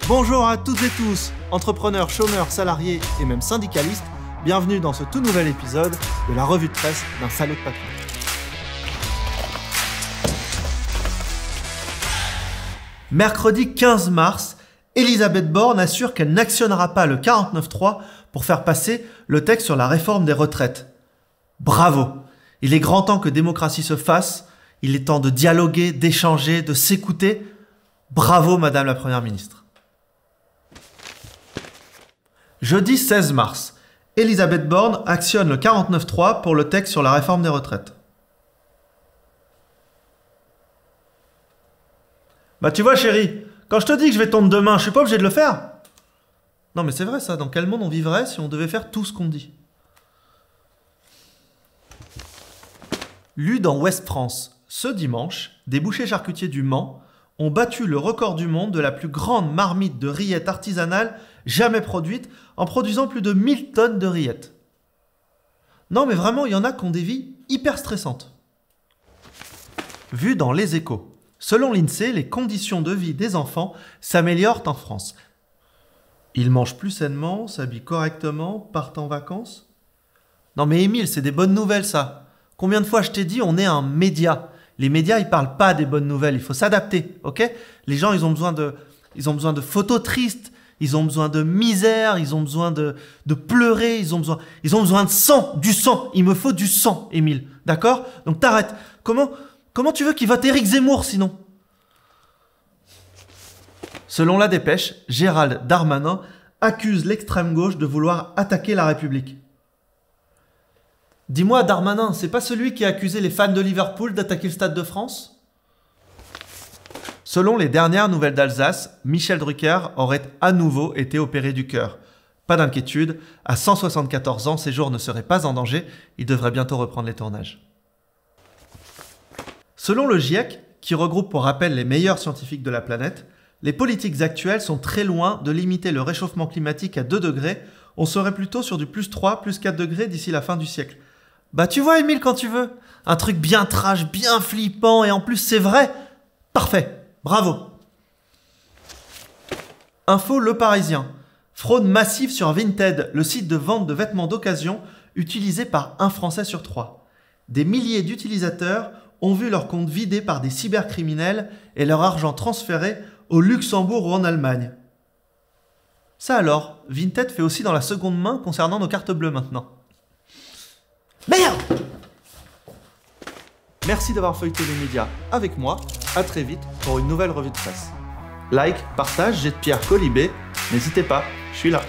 Bonjour à toutes et tous, entrepreneurs, chômeurs, salariés et même syndicalistes, bienvenue dans ce tout nouvel épisode de la revue de presse d'un salaud de patron. Mercredi 15 mars, Elisabeth Borne assure qu'elle n'actionnera pas le 49.3 pour faire passer le texte sur la réforme des retraites. Bravo! Il est grand temps que démocratie se fasse, il est temps de dialoguer, d'échanger, de s'écouter. Bravo Madame la Première ministre. Jeudi 16 mars, Elisabeth Borne actionne le 49.3 pour le texte sur la réforme des retraites. Bah tu vois chérie, quand je te dis que je vais tomber demain, je suis pas obligé de le faire. Non mais c'est vrai ça, dans quel monde on vivrait si on devait faire tout ce qu'on dit? Lu dans Ouest France, ce dimanche, des bouchers charcutiers du Mans ont battu le record du monde de la plus grande marmite de rillettes artisanales jamais produite en produisant plus de 1000 tonnes de rillettes. Non mais vraiment, il y en a qui ont des vies hyper stressantes. Vu dans Les Échos, selon l'INSEE, les conditions de vie des enfants s'améliorent en France. Ils mangent plus sainement, s'habillent correctement, partent en vacances. Non mais Émile, c'est des bonnes nouvelles ça. Combien de fois je t'ai dit, on est un média. Les médias, ils parlent pas des bonnes nouvelles, il faut s'adapter, ok? Les gens, ils ont besoin de photos tristes, ils ont besoin de misère, ils ont besoin de pleurer, ils ont besoin de sang, du sang. Il me faut du sang, Émile, d'accord? Donc t'arrêtes. Comment tu veux qu'ils votent Éric Zemmour, sinon? Selon La Dépêche, Gérald Darmanin accuse l'extrême gauche de vouloir attaquer la République. Dis-moi, Darmanin, c'est pas celui qui a accusé les fans de Liverpool d'attaquer le Stade de France? Selon les dernières nouvelles d'Alsace, Michel Drucker aurait à nouveau été opéré du cœur. Pas d'inquiétude, à 174 ans, ses jours ne seraient pas en danger, il devrait bientôt reprendre les tournages. Selon le GIEC, qui regroupe pour rappel les meilleurs scientifiques de la planète, les politiques actuelles sont très loin de limiter le réchauffement climatique à 2 degrés, on serait plutôt sur du plus 3, plus 4 degrés d'ici la fin du siècle. Bah tu vois Émile quand tu veux, un truc bien trash, bien flippant et en plus c'est vrai. Parfait, bravo. Info Le Parisien. Fraude massive sur Vinted, le site de vente de vêtements d'occasion utilisé par un Français sur 3. Des milliers d'utilisateurs ont vu leur compte vidé par des cybercriminels et leur argent transféré au Luxembourg ou en Allemagne. Ça alors, Vinted fait aussi dans la seconde main concernant nos cartes bleues maintenant. Merde! Merci d'avoir feuilleté les médias avec moi. À très vite pour une nouvelle revue de presse. Like, partage, jette pierre, colibé. N'hésitez pas, je suis là.